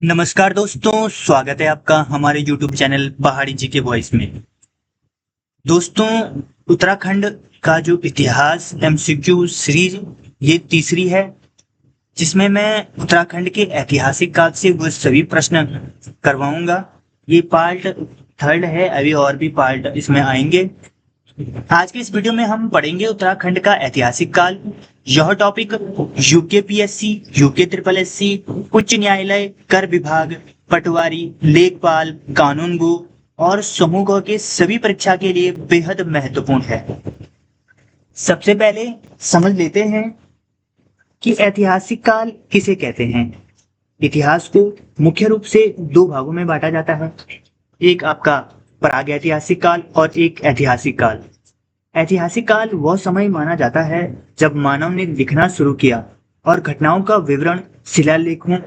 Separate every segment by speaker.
Speaker 1: नमस्कार दोस्तों, स्वागत है आपका हमारे YouTube चैनल पहाड़ी जी के वॉइस में। दोस्तों, उत्तराखंड का जो इतिहास एमसीक्यू सीरीज ये तीसरी है, जिसमें मैं उत्तराखंड के ऐतिहासिक काल से वो सभी प्रश्न करवाऊंगा। ये पार्ट थर्ड है, अभी और भी पार्ट इसमें आएंगे। आज के इस वीडियो में हम पढ़ेंगे उत्तराखंड का ऐतिहासिक काल। यह topic UKPSC, UK triple SC, उच्च न्यायालय, कर विभाग, पटवारी, लेखपाल, कानून गो और समूह के सभी परीक्षा के लिए बेहद महत्वपूर्ण है। सबसे पहले समझ लेते हैं कि ऐतिहासिक काल किसे कहते हैं। इतिहास को मुख्य रूप से दो भागों में बांटा जाता है, एक आपका प्रागैतिहासिक काल और एक ऐतिहासिक काल। ऐतिहासिक काल वह समय माना जाता है जब मानव ने लिखना शुरू किया और घटनाओं का विवरण शिलालेखों,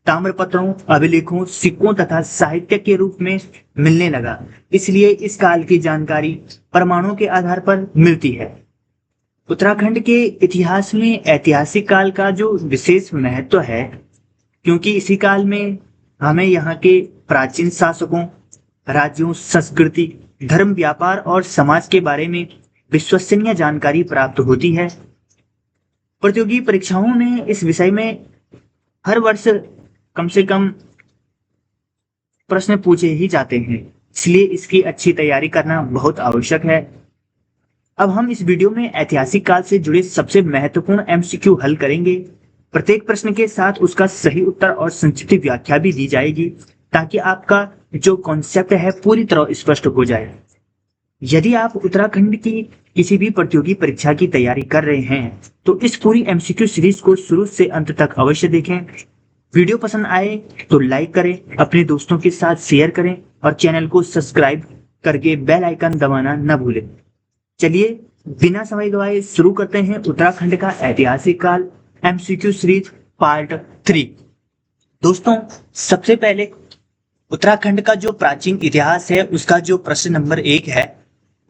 Speaker 1: ताम्रपत्रों, अभिलेखों, सिक्कों तथा साहित्य के रूप में मिलने लगा। इसलिए इस काल की जानकारी प्रमाणों के आधार पर मिलती है। उत्तराखंड के इतिहास में ऐतिहासिक काल का जो विशेष महत्व है, क्योंकि इसी काल में हमें यहाँ के प्राचीन शासकों, राज्यों, संस्कृति, धर्म, व्यापार और समाज के बारे में विश्वसनीय जानकारी प्राप्त होती है। प्रतियोगी परीक्षाओं में इस विषय में हर वर्ष कम से कम प्रश्न पूछे ही जाते हैं, इसलिए इसकी अच्छी तैयारी करना बहुत आवश्यक है। अब हम इस वीडियो में ऐतिहासिक काल से जुड़े सबसे महत्वपूर्ण एमसीक्यू हल करेंगे। प्रत्येक प्रश्न के साथ उसका सही उत्तर और संक्षिप्त व्याख्या भी दी जाएगी, ताकि आपका जो कॉन्सेप्ट है पूरी तरह स्पष्ट हो जाए। यदि आप उत्तराखंड की किसी भी प्रतियोगी परीक्षा की तैयारी कर रहे हैं तो इस पूरी एमसीक्यू सीरीज को शुरू से अंत तक अवश्य देखें। वीडियो पसंद आए तो लाइक करें, अपने दोस्तों के साथ शेयर करें और चैनल को सब्सक्राइब करके बेल आइकन दबाना न भूलें। चलिए बिना समय गवाए शुरू करते हैं उत्तराखंड का ऐतिहासिक काल एमसीक्यू सीरीज पार्ट 3। दोस्तों, सबसे पहले उत्तराखंड का जो प्राचीन इतिहास है उसका जो प्रश्न नंबर 1 है,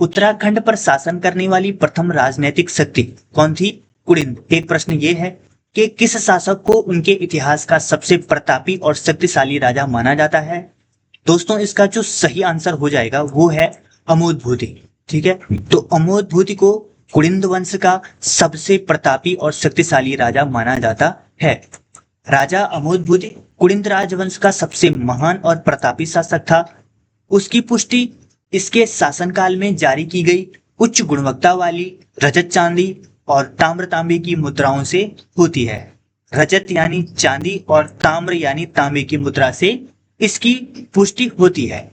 Speaker 1: उत्तराखंड पर शासन करने वाली प्रथम राजनीतिक शक्ति कौन थी? कुड़िंद। एक प्रश्न ये है कि किस शासक को उनके इतिहास का सबसे प्रतापी और शक्तिशाली राजा माना जाता है? दोस्तों, इसका जो सही आंसर हो जाएगा वो है अमोधभूति। ठीक है, तो अमोधभूति को कुड़िंद वंश का सबसे प्रतापी और शक्तिशाली राजा माना जाता है। राजा अमोधभूति कुड़िंद राजवंश का सबसे महान और प्रतापी शासक था। उसकी पुष्टि इसके शासनकाल में जारी की गई उच्च गुणवत्ता वाली रजत, चांदी और ताम्र तांबे की मुद्राओं से होती है। रजत यानी चांदी और ताम्र यानी तांबे की मुद्रा से इसकी पुष्टि होती है।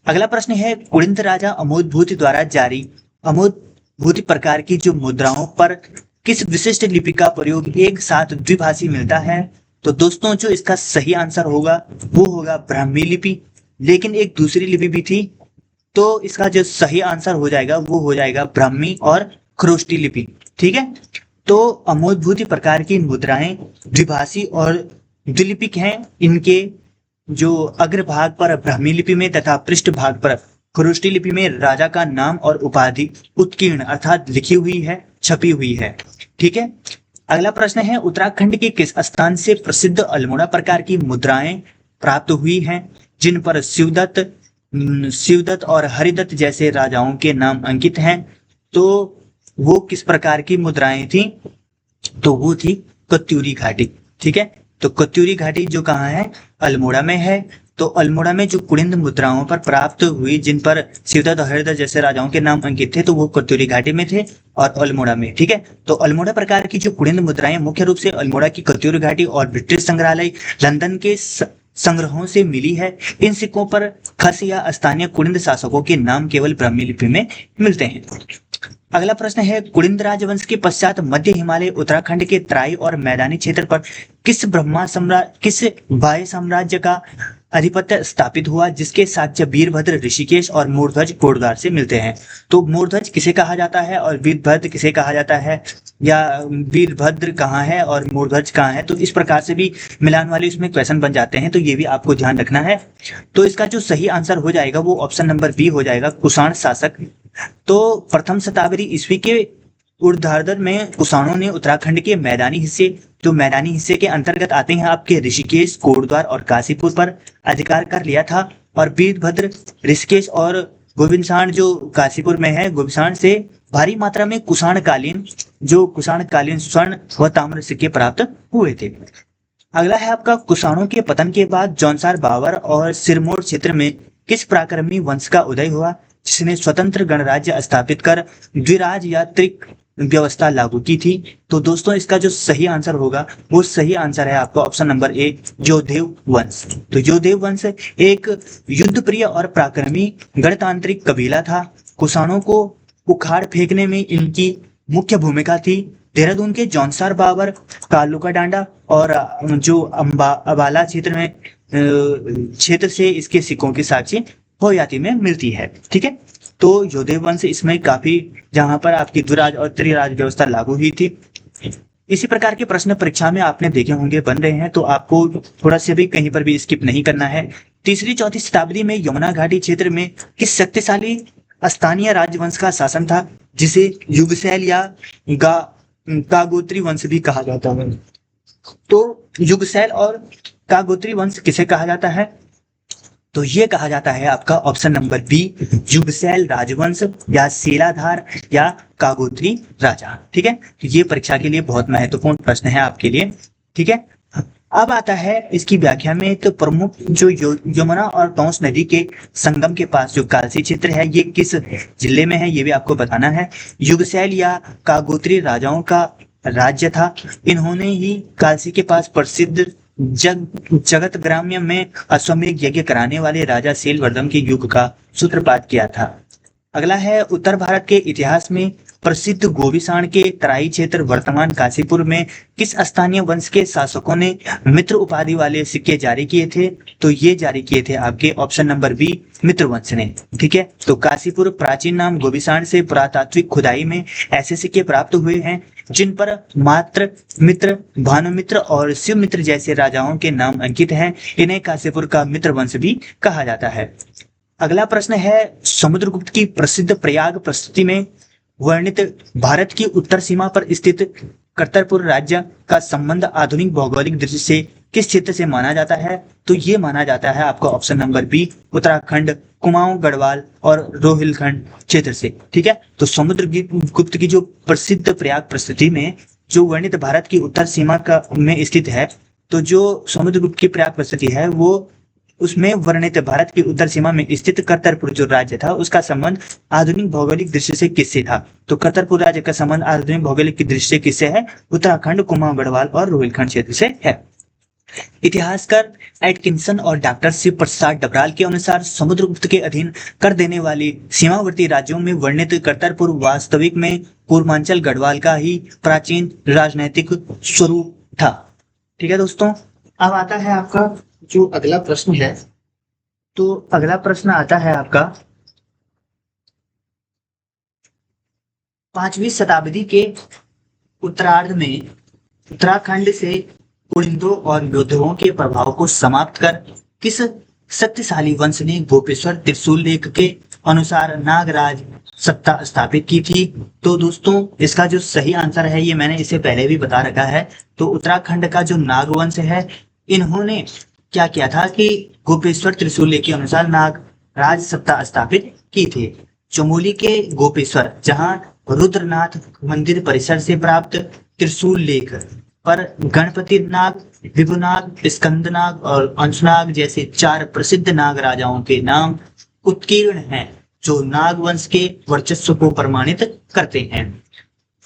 Speaker 1: अगला प्रश्न है, कुड़िंद राजा अमोधभूति द्वारा जारी अमोधभूति प्रकार की जो मुद्राओं पर किस विशिष्ट लिपि का प्रयोग एक साथ द्विभाषी मिलता है? तो दोस्तों, जो इसका सही आंसर होगा वो होगा ब्राह्मी लिपि। लेकिन एक दूसरी लिपि भी थी, तो इसका जो सही आंसर हो जाएगा वो हो जाएगा ब्राह्मी और खरोष्टी लिपि। ठीक है, तो अमोधभूति प्रकार की मुद्राएं द्विभाषी और द्विलिपिक हैं। इनके जो अग्रभाग पर ब्राह्मी लिपि में तथा पृष्ठ भाग पर खरोष्टी लिपि में राजा का नाम और उपाधि उत्कीर्ण अर्थात लिखी हुई है, छपी हुई है। ठीक है, अगला प्रश्न है, उत्तराखंड के किस स्थान से प्रसिद्ध अल्मोड़ा प्रकार की मुद्राएं प्राप्त हुई हैं, जिन पर शिवदत्त और हरिदत्त जैसे राजाओं के नाम अंकित हैं? तो वो किस प्रकार की मुद्राएं थी? तो वो थी कत्यूरी घाटी। ठीक है, तो कत्यूरी घाटी जो कहाँ है? अल्मोड़ा में है। तो अल्मोड़ा में जो कुड़िंद मुद्राओं पर प्राप्त हुई, जिन पर शिवदत्त और हरिदत्त जैसे राजाओं के नाम अंकित थे, तो वो कत्यूरी घाटी में थे और अल्मोड़ा में। ठीक है, तो अल्मोड़ा प्रकार की जो कुड़िंद मुद्राएं मुख्य रूप से अल्मोड़ा की कत्यूरी घाटी और ब्रिटिश संग्रहालय लंदन के संग्रहों से मिली है। इन सिक्कों पर खस या स्थानीय कुड़िंद शासकों के नाम केवल ब्राह्मी लिपि में मिलते हैं। अगला प्रश्न है, कुड़िंद राजवंश के पश्चात मध्य हिमालय उत्तराखंड के तराई और मैदानी क्षेत्र पर किस बाह्य साम्राज्य का आधिपत्य स्थापित हुआ, जिसके साक्ष्य वीरभद्र, ऋषिकेश और मूर्ध्वज कोटद्वार से मिलते हैं? तो मूर्ध्वज किसे कहा जाता है और वीरभद्र किसे कहा जाता है, या वीरभद्र कहाँ है और मूर्ध्वज कहाँ है? तो इस प्रकार से भी मिलान वाले इसमें क्वेश्चन बन जाते हैं, तो ये भी आपको ध्यान रखना है। तो इसका जो सही आंसर हो जाएगा वो ऑप्शन नंबर बी हो जाएगा, कुषाण शासक। तो प्रथम शताब्दी ईस्वी के ऊर्ध्वाधर में कुषाणों ने उत्तराखंड के मैदानी हिस्से, जो मैदानी हिस्से के अंतर्गत आते हैं आपके ऋषिकेश, कोटद्वार और काशीपुर पर अधिकार कर लिया था। और वीरभद्र, ऋषिकेश और गोविंदसाण जो काशीपुर में है, गोविंदसाण से भारी मात्रा में कुषाणकालीन स्वर्ण व ताम्र सिक्के प्राप्त हुए थे। अगला है आपका, कुषाणों के पतन के बाद जौनसार, बाबर और सिरमौर क्षेत्र में किस पराक्रमी वंश का उदय हुआ, जिसने स्वतंत्र गणराज्य स्थापित कर द्विराजयात्रिक व्यवस्था लागू की थी? तो दोस्तों इसका जो सही आंसर होगा वो सही आंसर है आपका ऑप्शन नंबर ए, जोधेव वंश। तो जोधेव वंश एक युद्ध प्रिय और पराक्रमी गणतांत्रिक कबीला था। कुषाणों को उखाड़ फेंकने में इनकी मुख्य भूमिका थी। देहरादून के जौनसार, बाबर, कालू का डांडा और जो अम्बाला क्षेत्र से इसके सिक्कों की साक्ष्य होयाती में मिलती है। ठीक है, तो जोधेव वंश इसमें काफी, जहां पर आपकी द्विराज और त्रिराज व्यवस्था लागू हुई थी। इसी प्रकार के प्रश्न परीक्षा में आपने देखे होंगे, बन रहे हैं, तो आपको थोड़ा से भी कहीं पर भी स्किप नहीं करना है। तीसरी चौथी शताब्दी में यमुना घाटी क्षेत्र में किस शक्तिशाली स्थानीय राजवंश का शासन था, जिसे युगसैल या कागोत्री वंश भी कहा जाता है? तो युगसैल और कागोत्री वंश किसे कहा जाता है? तो ये कहा जाता है आपका ऑप्शन नंबर बी, युगसैल राजवंश या सेलाधार या कागोत्री राजा। ठीक है, तो ये परीक्षा के लिए बहुत महत्वपूर्ण प्रश्न है आपके लिए। ठीक है, अब आता है इसकी व्याख्या में, तो प्रमुख जो यमुना और तौंस नदी के संगम के पास जो कालसी क्षेत्र है, ये किस जिले में है, ये भी आपको बताना है। युगसैल या कागोत्री राजाओं का राज्य था। इन्होंने ही कालसी के पास प्रसिद्ध जगत ग्राम्य में अश्वमेध यज्ञ कराने वाले राजा सेलवर्धन के युग का सूत्रपात किया था। अगला है, उत्तर भारत के इतिहास में प्रसिद्ध गोविसाण के तराई क्षेत्र वर्तमान काशीपुर में किस स्थानीय वंश के शासकों ने मित्र उपाधि वाले सिक्के जारी किए थे? तो ये जारी किए थे आपके ऑप्शन नंबर बी, मित्र वंश ने। ठीक है, तो काशीपुर प्राचीन नाम गोविसाण से पुरातात्विक खुदाई में ऐसे सिक्के प्राप्त हुए हैं जिन पर मात्र मित्र, भानुमित्र और शिवमित्र जैसे राजाओं के नाम अंकित हैं। इन्हें काशीपुर का मित्र वंश भी कहा जाता है। अगला प्रश्न है, समुद्रगुप्त की प्रसिद्ध प्रयाग प्रस्तुति में वर्णित भारत की उत्तर सीमा पर स्थित करतरपुर राज्य का संबंध आधुनिक भौगोलिक दृष्टि से किस क्षेत्र से माना जाता है? तो ये माना जाता है आपका option number B, Uttarakhand, Kumaon Garhwal और रोहिलखंड क्षेत्र से। ठीक है, तो समुद्रगुप्त की जो प्रसिद्ध प्रयाग प्रस्तुति में जो वर्णित भारत की उत्तर सीमा का में स्थित है, तो जो समुद्रगुप्त की प्रयाग प्रस्तुति है वो उसमें वर्णित भारत की उत्तर सीमा में स्थित करतरपुर जो राज्य था उसका संबंध आधुनिक भौगोलिक दृष्टि से किससे था? तो करतरपुर राज्य का संबंध आधुनिक भौगोलिक की दृष्टि से किससे है? उत्तराखंड, कुमाऊं गढ़वाल और रोहिलखंड क्षेत्र से है। इतिहासकार एटकिंसन और डॉक्टर शिव प्रसाद डबराल के अनुसार समुद्रगुप्त के अधीन कर देने वाली सीमावर्ती राज्यों में वर्णित करतरपुर वास्तविक में पूर्वांचल गढ़वाल का ही प्राचीन राजनैतिक स्वरूप था। ठीक है दोस्तों, अब आता है आपका जो अगला प्रश्न है, तो अगला प्रश्न आता है आपका 5वीं शताब्दी के उत्तरार्ध में उत्तराखंड से कुलिंदों और योद्धों के प्रभाव को समाप्त कर किस शक्तिशाली वंश ने गोपेश्वर त्रिशूल लेख के अनुसार नागराज सत्ता स्थापित की थी? तो दोस्तों इसका जो सही आंसर है, ये मैंने इसे पहले भी बता रखा है, तो उत्तराखंड का जो नागवंश है, इन्होंने क्या किया था कि गोपेश्वर त्रिशूल लेख के अनुसार नागराज सत्ता स्थापित की थी। चमोली के गोपेश्वर, जहां रुद्रनाथ मंदिर परिसर से प्राप्त त्रिशूल लेख पर गणपति नाग, विभुनाग, स्कंदनाग और अंशनाग जैसे 4 प्रसिद्ध नाग राजाओं के नाम उत्कीर्ण हैं, जो नागवंश के वर्चस्व को प्रमाणित करते हैं।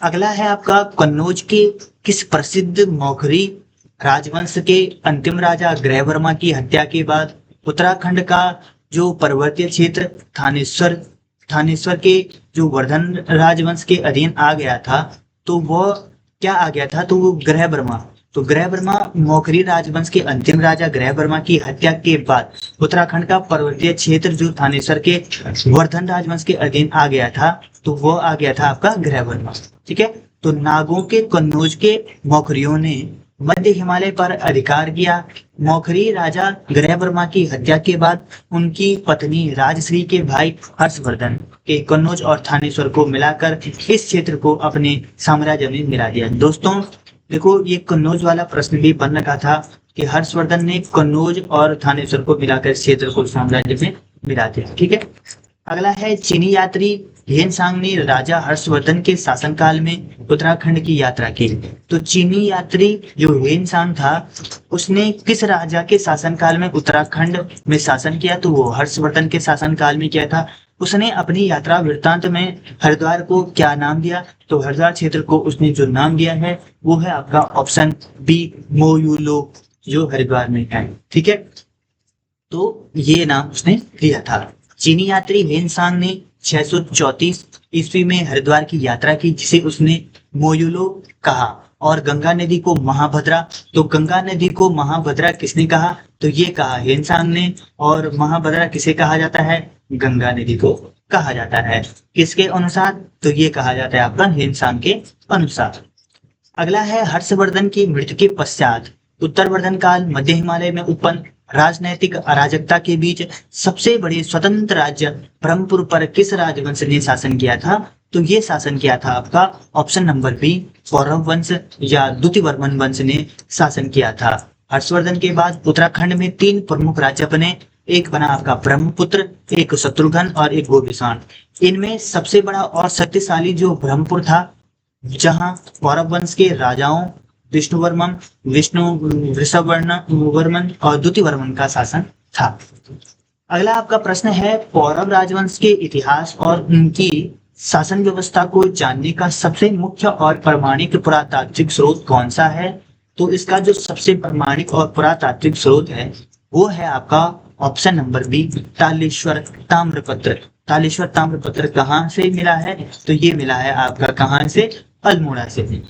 Speaker 1: अगला है आपका, कन्नौज के किस प्रसिद्ध मौखरी राजवंश के अंतिम राजा ग्रहवर्मा की हत्या के बाद उत्तराखंड का जो पर्वतीय क्षेत्र थानेश्वर के जो वर्धन राजवंश के अधीन आ गया था, तो वह क्या आ गया था? तो वो ग्रहवर्मा। तो ग्रहवर्मा मौखरी राजवंश के अंतिम राजा ग्रहवर्मा की हत्या के बाद उत्तराखंड का पर्वतीय क्षेत्र जो थानेश्वर के वर्धन राजवंश के अधीन आ गया था, तो वो आ गया था आपका ग्रहवर्मा। ठीक है, तो नागों के कन्नौज के मौखरियों ने मध्य हिमालय पर अधिकार किया। मौखरी राजा ग्रहवर्मा की हत्या के बाद उनकी पत्नी राजश्री के भाई हर्षवर्धन के कन्नौज और थानेश्वर को मिलाकर इस क्षेत्र को अपने साम्राज्य में मिला दिया। दोस्तों देखो, ये कन्नौज वाला प्रश्न भी बन रखा था कि हर्षवर्धन ने कन्नौज और थानेश्वर को मिलाकर क्षेत्र को साम्राज्य में मिला दिया। ठीक है, अगला है चीनी यात्री ह्वेनसांग ने राजा हर्षवर्धन के शासनकाल में उत्तराखंड की यात्रा की। तो चीनी यात्री जो ह्वेनसांग था उसने किस राजा के शासनकाल में उत्तराखंड में शासन किया? तो वो हर्षवर्धन के शासनकाल में किया था। उसने अपनी यात्रा वृत्तांत में हरिद्वार को क्या नाम दिया? तो हरिद्वार क्षेत्र को उसने जो नाम दिया है वो है आपका ऑप्शन बी, मोयूलो, जो हरिद्वार में है। ठीक है, तो ये नाम उसने दिया था। चीनी यात्री ह्वेनसांग ने 634 ईस्वी में हरिद्वार की यात्रा की, जिसे उसने मोयुलो कहा, और गंगा नदी को महाभद्रा। तो गंगा नदी को महाभद्रा किसने कहा? तो ये कहा ह्वेनसांग ने। और महाभद्रा किसे कहा जाता है? गंगा नदी को कहा जाता है। किसके अनुसार? तो ये कहा जाता है आपका ह्वेनसांग के अनुसार। अगला है हर्षवर्धन की मृत्यु के पश्चात उत्तरवर्धन काल मध्य हिमालय में उत्पन्न राजनैतिक अराजकता के बीच सबसे बड़े स्वतंत्र राज्य ब्रह्मपुर पर किस राजवंश ने शासन किया था? तो ये शासन किया था आपका ऑप्शन नंबर बी, पौरव वंश या द्युतिवर्मन वंश ने शासन किया था। हर्षवर्धन के बाद उत्तराखंड में 3 प्रमुख राज्य बने। एक बना आपका ब्रह्मपुत्र, एक शत्रुघ्न और एक गोविषाण। इनमें सबसे बड़ा और शक्तिशाली जो ब्रह्मपुर था, जहां पौरव वंश के राजाओं वृषभवर्मन और द्युतिवर्मन का शासन था। अगला आपका प्रश्न है, पौरव राजवंश के इतिहास और उनकी शासन व्यवस्था को जानने का सबसे मुख्य और प्रामाणिक पुरातात्विक स्रोत कौन सा है? तो इसका जो सबसे प्रामाणिक और पुरातात्विक स्रोत है वो है आपका ऑप्शन नंबर बी, तालेश्वर ताम्रपत्र। तालेश्वर ताम्रपत्र कहाँ से मिला है? तो ये मिला है आपका कहाँ से? अल्मोड़ा से।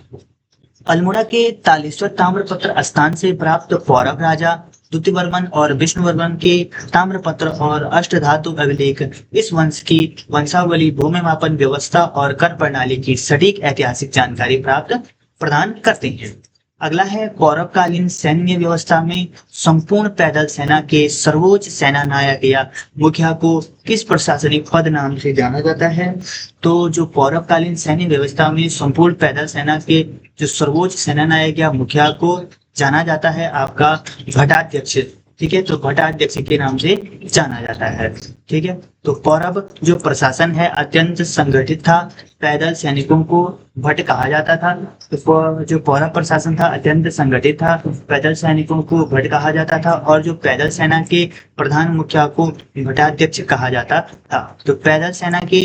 Speaker 1: अल्मोड़ा के तालेश्वर ताम्रपत्र स्थान से प्राप्त पौरव राजा द्युतिवर्मन और विष्णुवर्मन के ताम्रपत्र और अष्टधातु अभिलेख इस वंश की वंशावली, भूमि मापन व्यवस्था और कर प्रणाली की सटीक ऐतिहासिक जानकारी प्रदान करते हैं। अगला है, पौरवकालीन सैन्य व्यवस्था में संपूर्ण पैदल सेना के सर्वोच्च सेना नायक या मुखिया को किस प्रशासनिक पद नाम से जाना जाता है? तो जो पौरवकालीन सैन्य व्यवस्था में संपूर्ण पैदल सेना के जो सर्वोच्च सेना नायक या मुखिया को जाना जाता है आपका भट्टाध्यक्ष। ठीक है, तो भट्टाध्यक्ष के नाम से जाना जाता है। ठीक है, तो पौरव जो प्रशासन है अत्यंत संगठित था। पैदल सैनिकों को भट्ट कहा जाता था। तो जो पौरव प्रशासन था अत्यंत संगठित था, पैदल सैनिकों को भट्ट कहा जाता था, और जो पैदल सेना के प्रधान मुखिया को भट्टाध्यक्ष कहा जाता था। तो पैदल सेना के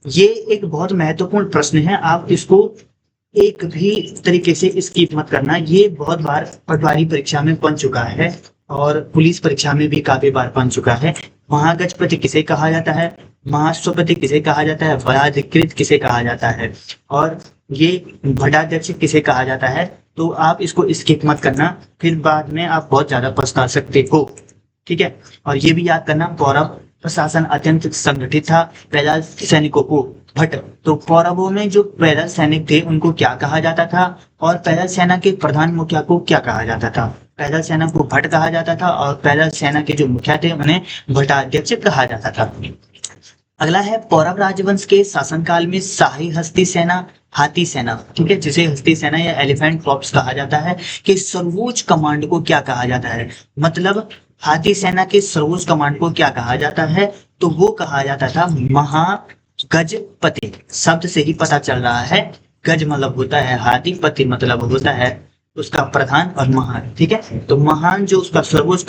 Speaker 1: ये एक बहुत महत्वपूर्ण प्रश्न है, आप इसको एक भी तरीके से स्किप मत करना। ये बहुत बार पटवारी परीक्षा में बन चुका है और पुलिस परीक्षा में भी काफी बार बन चुका है। महागजपति किसे कहा जाता है? महाश्वपति किसे कहा जाता है? वराधिकृत किसे कहा जाता है? और ये भट्टाध्यक्ष किसे कहा जाता है? तो आप इसको स्किप मत करना, फिर बाद में आप बहुत ज्यादा पछता सकते हो। ठीक है, और ये भी याद करना, पौरव प्रशासन अत्यंत संगठित था, पैदल सैनिकों को भट्ट। तो पौरवों में जो पैदल सैनिक थे उनको क्या कहा जाता था, और पैदल सेना के प्रधान मुखिया को क्या कहा जाता था? पैदल सेना को भट्ट कहा जाता था, और पैदल सेना के जो मुखिया थे उन्हें भट्टाध्यक्ष कहा जाता था। अगला है, पौरव राजवंश के शासनकाल में शाही हस्ती सेना, हाथी सेना, ठीक है, जिसे हस्ती सेना या एलिफेंट कॉर्प्स कहा जाता है, कि सर्वोच्च कमांड को क्या कहा जाता है? मतलब हाथी सेना के सर्वोच्च कमांड को क्या कहा जाता है? तो वो कहा जाता था महागजपति। शब्द से ही पता चल रहा है, गज मतलब होता है हाथी, पति मतलब होता है उसका प्रधान, और महान। ठीक है, तो महान जो उसका सर्वोच्च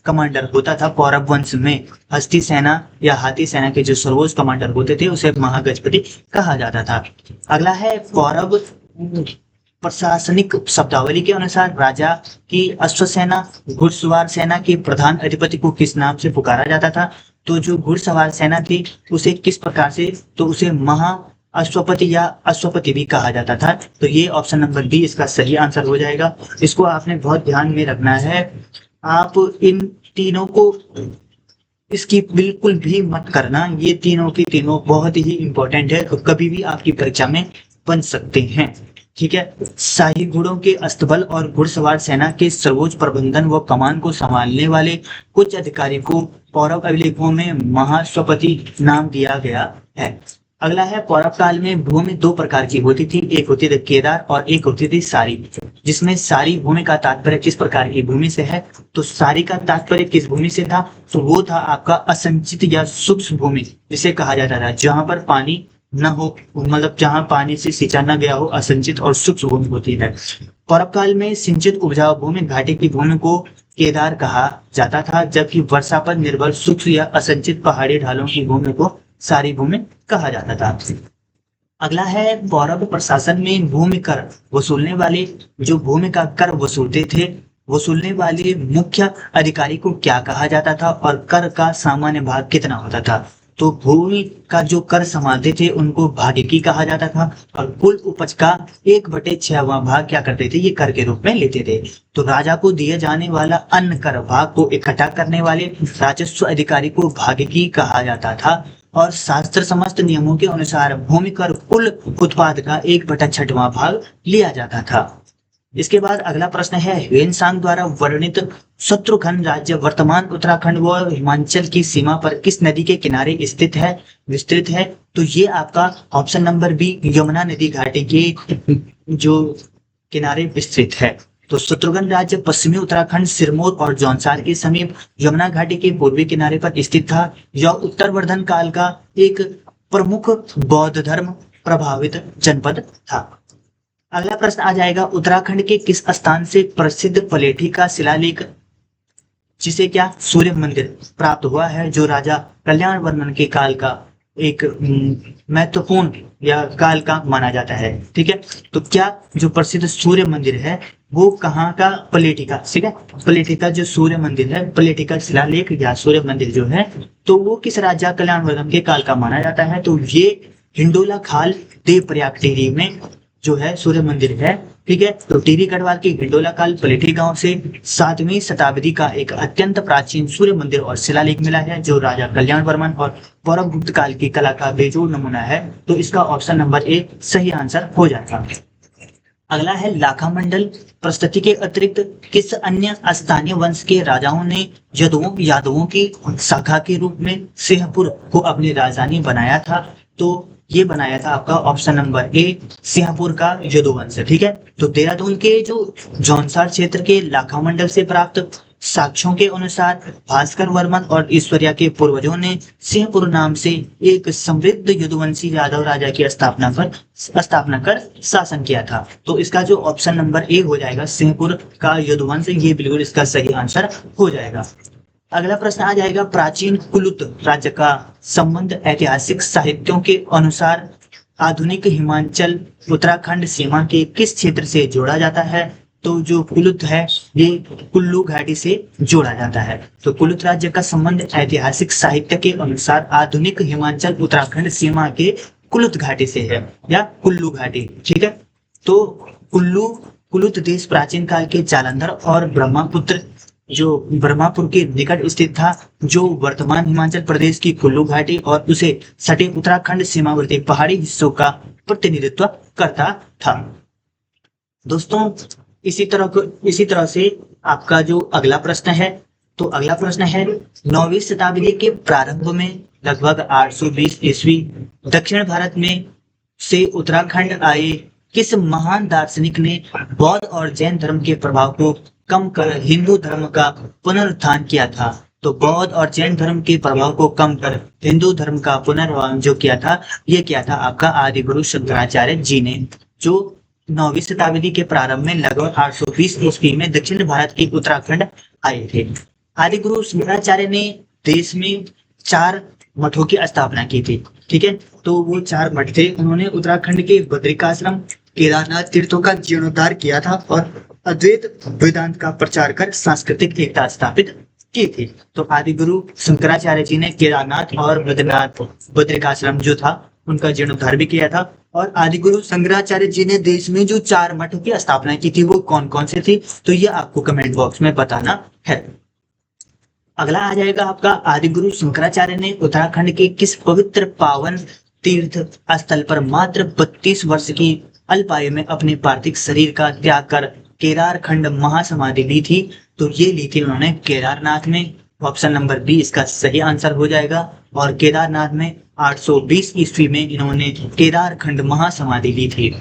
Speaker 1: कमांडर होता था पौरव वंश में, हस्ती सेना या हाथी सेना के जो सर्वोच्च कमांडर होते थे उसे महागजपति कहा जाता था। अगला है, पौरव प्रशासनिक शब्दावली के अनुसार राजा की अश्वसेना घुड़सवार सेना के प्रधान अधिपति को किस नाम से पुकारा जाता था? तो जो घुड़सवार सेना थी उसे किस प्रकार से? तो उसे महा अश्वपति या अश्वपति भी कहा जाता था। तो ये ऑप्शन नंबर बी इसका सही आंसर हो जाएगा। इसको आपने बहुत ध्यान में रखना है, आप इन तीनों को इसकी बिल्कुल भी मत करना। ये तीनों की तीनों बहुत ही इंपॉर्टेंट है, तो कभी भी आपकी परीक्षा में बन सकते हैं। ठीक है। शाही घोड़ों के अस्तबल और घुड़सवार सेना के सर्वोच्च प्रबंधन व कमान को संभालने वाले कुछ अधिकारी को पौरव अभिलेखों में महाश्वपति नाम दिया गया है। अगला है, पौरव काल में भूमि दो प्रकार की होती थी, एक होती थी केदार और एक होती थी सारी। जिसमें सारी भूमि का तात्पर्य किस प्रकार की भूमि से है, तो सारी का तात्पर्य किस भूमि से था, तो वो था आपका असंचित या सूक्ष्म भूमि जिसे कहा जाता था, जहां पर पानी न हो, मतलब जहां पानी से सिंचा न गया हो, असंचित और सूक्ष्म भूमि होती है। पौरव काल में सिंचित उपजाऊ भूमि घाटी की भूमि को केदार कहा जाता था, जबकि वर्षा पर निर्भर सूक्ष्म या असंचित पहाड़ी ढालों की भूमि को सारी भूमि कहा जाता था। अगला है, पौरव प्रशासन में भूमि कर वसूलने वाले, जो भूमि का कर वसूलते थे, वसूलने वाले मुख्य अधिकारी को क्या कहा जाता था और कर का सामान्य भाग कितना होता था, तो भूमि का जो कर संभालते थे उनको भागिकी कहा जाता था और कुल उपज का 1/6वां भाग क्या करते थे, ये कर के रूप में लेते थे। तो राजा को दिए जाने वाला अन्न कर भाग को इकट्ठा करने वाले राजस्व अधिकारी को भागिकी कहा जाता था और शास्त्र समस्त नियमों के अनुसार भूमि कर कुल उत्पाद का 1/6वां भाग लिया जाता था। इसके बाद अगला प्रश्न है, ह्वेनसांग द्वारा वर्णित शत्रुघ्न राज्य वर्तमान उत्तराखंड व हिमाचल की सीमा पर किस नदी के किनारे स्थित है, विस्तृत है, तो ये आपका ऑप्शन नंबर बी, यमुना नदी घाटी के जो किनारे विस्तृत है। तो शत्रुघ्न राज्य पश्चिमी उत्तराखंड सिरमौर और जौनसार के समीप यमुना घाटी के पूर्वी किनारे पर स्थित था। यह उत्तरवर्धन काल का एक प्रमुख बौद्ध धर्म प्रभावित जनपद था। अगला प्रश्न आ जाएगा, उत्तराखंड के किस स्थान से प्रसिद्ध पलेठी का शिलालेख, जिसे क्या सूर्य मंदिर प्राप्त हुआ है, जो राजा कल्याण वर्मन के काल का एक महत्वपूर्ण या काल का माना जाता है। ठीक है, तो क्या जो प्रसिद्ध सूर्य मंदिर है वो कहाँ का, पलेठी का। ठीक है, पलेठी का जो सूर्य मंदिर है, पलेठी का शिलालेख या सूर्य मंदिर जो है, तो वो किस राजा कल्याण वर्मन के काल का माना जाता है, तो ये हिंडोला खाल देवप्रयाग टिहरी में जो है सूर्य मंदिर है। ठीक है, तो टिहरी गढ़वाल के हिंडोला काल पलेठी गांव से 7वीं शताब्दी का एक अत्यंत प्राचीन सूर्य मंदिर और शिलालेख मिला है, जो राजा कल्याण वर्मन और पौरव गुप्त काल की कला का बेजोड़ नमूना है। तो इसका ऑप्शन नंबर ए सही आंसर हो जाएगा। अगला है, लाखा मंडल प्रस्तुति के अतिरिक्त किस अन्य स्थानीय वंश के राजाओं ने यादवों की शाखा के रूप में सिंहपुर को अपनी राजधानी बनाया था, तो ये बनाया था आपका ऑप्शन नंबर ए, सिंहपुर का यदुवंश। ठीक है, तो देहरादून के जो जौनसार क्षेत्र के लाखा मंडल से प्राप्त साक्ष्यों के अनुसार भास्कर वर्मन और ईश्वरिया के पूर्वजों ने सिंहपुर नाम से एक समृद्ध यदुवंशी यादव राजा की स्थापना कर शासन किया था। तो इसका जो ऑप्शन नंबर ए हो जाएगा, सिंहपुर का यदुवंश, ये बिल्कुल इसका सही आंसर हो जाएगा। अगला प्रश्न आ जाएगा, प्राचीन कुलुत राज्य का संबंध ऐतिहासिक साहित्यों के अनुसार आधुनिक हिमाचल उत्तराखंड सीमा के किस क्षेत्र से जोड़ा जाता है, तो जो कुलुत है ये कुल्लू घाटी से जोड़ा जाता है। तो कुलुत राज्य का संबंध ऐतिहासिक साहित्य के अनुसार आधुनिक हिमाचल उत्तराखंड सीमा के कुलुत घाटी से है या कुल्लू घाटी। ठीक है, तो कुलुत देश प्राचीन काल के जालंधर और ब्रह्मपुत्र जो ब्रह्मपुर के निकट स्थित था, जो वर्तमान हिमाचल प्रदेश की कुल्लू घाटी और उसे सटे उत्तराखंड सीमावर्ती पहाड़ी हिस्सों का प्रतिनिधित्व करता था। दोस्तों, इसी तरह से आपका जो अगला प्रश्न है, तो अगला प्रश्न है, 9वीं शताब्दी के प्रारंभ में लगभग 820 ईस्वी दक्षिण भारत में से उत्तराखंड आए किस महान दार्शनिक ने बौद्ध और जैन धर्म के प्रभाव को कम कर हिंदू धर्म का पुनरुत्थान किया था। तो बौद्ध और जैन धर्म के प्रभाव को कम कर हिंदू धर्म का पुनरुत्थान जो किया था, ये किया था आपका आदि गुरु शंकराचार्य जी ने, जो 9वीं शताब्दी के प्रारंभ में लगभग 820 ईस्वी में दक्षिण भारत के उत्तराखंड आए थे। आदि गुरु शंकराचार्य ने देश में 4 मठों की स्थापना की थी। ठीक है, तो वो 4 मठ थे। उन्होंने उत्तराखंड के बद्रिकाश्रम, केदारनाथ तीर्थों का जीर्णोद्धार किया था और अद्वैत वेदांत का प्रचार कर सांस्कृतिक एकता स्थापित की थी। तो आदि गुरु शंकराचार्य जी ने केदारनाथ और बद्रिकाश्रम जो था उनका जीर्णोद्धार भी किया था। और आदि गुरु शंकराचार्य जी ने देश में जो 4 मठों की स्थापना की थी वो कौन कौन से थी, तो ये आपको कमेंट बॉक्स में बताना है। अगला आ जाएगा आपका, आदि गुरु शंकराचार्य ने उत्तराखंड के किस पवित्र पावन तीर्थ स्थल पर मात्र 32 वर्ष की अल्प आयु में अपने पार्थिव शरीर का त्याग कर केदारखंड महासमाधि ली थी? तो ये ली थी उन्होंने केदारनाथ में। ऑप्शन नंबर बी इसका सही आंसर हो जाएगा। और केदारनाथ में 820 ईस्वी में इन्होंने केदारखंड महासमाधि ली थी।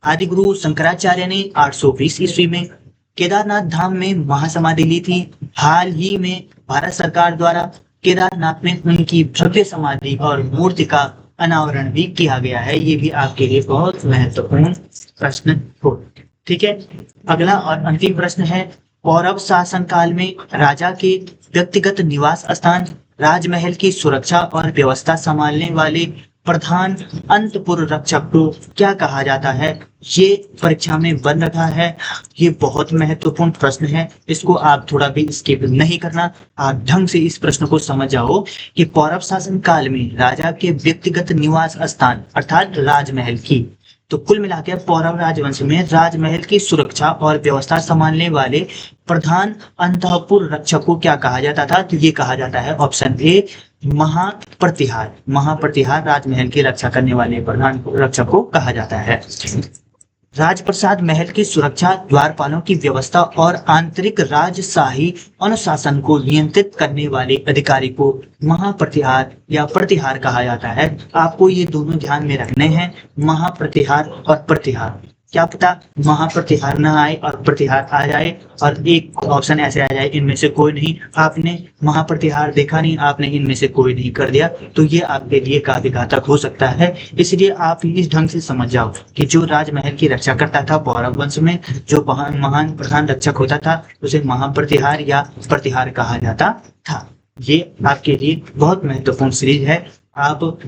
Speaker 1: आदि गुरु शंकराचार्य ने 820 ईस्वी में केदारनाथ धाम में महासमाधि ली थी। हाल ही में भारत सरकार द्वारा केदारनाथ में उनकी भव्य समाधि और मूर्ति का अनावरण भी किया गया है। ये भी आपके लिए बहुत महत्वपूर्ण प्रश्न हो। ठीक है, अगला और अंतिम प्रश्न है, पौरव शासन काल में राजा के व्यक्तिगत निवास स्थान राजमहल की सुरक्षा और व्यवस्था संभालने वाले प्रधान अंतपुर रक्षक को क्या कहा जाता है? ये परीक्षा में बन रखा है। ये बहुत महत्वपूर्ण प्रश्न है, इसको आप थोड़ा भी स्किप नहीं करना। आप ढंग से इस प्रश्न को समझ जाओ कि पौरव शासन काल में राजा के व्यक्तिगत निवास स्थान अर्थात राजमहल की, तो कुल मिलाकर पौरव राजवंश में राजमहल की सुरक्षा और व्यवस्था संभालने वाले प्रधान अंतपुर रक्षक को क्या कहा जाता था? तो ये कहा जाता है ऑप्शन ए महाप्रतिहार। महाप्रतिहार राजमहल की रक्षा करने वाले प्रधान रक्षक को कहा जाता है। राजप्रसाद महल की सुरक्षा, द्वारपालों की व्यवस्था और आंतरिक राजशाही अनुशासन को नियंत्रित करने वाले अधिकारी को महाप्रतिहार या प्रतिहार कहा जाता है। आपको ये दोनों ध्यान में रखने हैं, महाप्रतिहार और प्रतिहार। क्या पता महाप्रतिहार ना आए और प्रतिहार आ जाए और एक ऑप्शन ऐसे आ जाए इनमें से कोई नहीं। आपने महाप्रतिहार देखा नहीं, आपने इनमें से कोई नहीं कर दिया, तो ये आपके लिए काफी घातक हो सकता है। इसलिए आप इस ढंग से समझ जाओ कि जो राजमहल की रक्षा करता था पौरव वंश में, जो महान प्रधान रक्षक होता था, उसे महाप्रतिहार या प्रतिहार कहा जाता था। ये आपके लिए बहुत महत्वपूर्ण सीरीज है। आप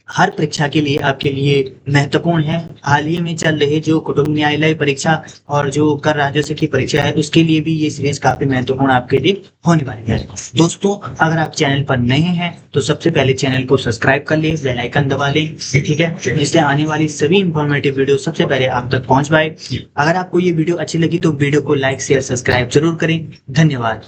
Speaker 1: हर परीक्षा के लिए आपके लिए महत्वपूर्ण है। हाल ही में चल रहे जो कुटुंब न्यायालय परीक्षा और जो कर राजस्व की परीक्षा है, उसके लिए भी ये सीरीज काफी महत्वपूर्ण आपके लिए होने वाली है। दोस्तों, अगर आप चैनल पर नए हैं तो सबसे पहले चैनल को सब्सक्राइब कर ले, बेल आइकन दबा लें, ठीक है, जिससे आने वाली सभी इंफॉर्मेटिव वीडियो सबसे पहले आप तक पहुंच पाए। अगर आपको ये वीडियो अच्छी लगी तो वीडियो को लाइक शेयर सब्सक्राइब जरूर करें। धन्यवाद।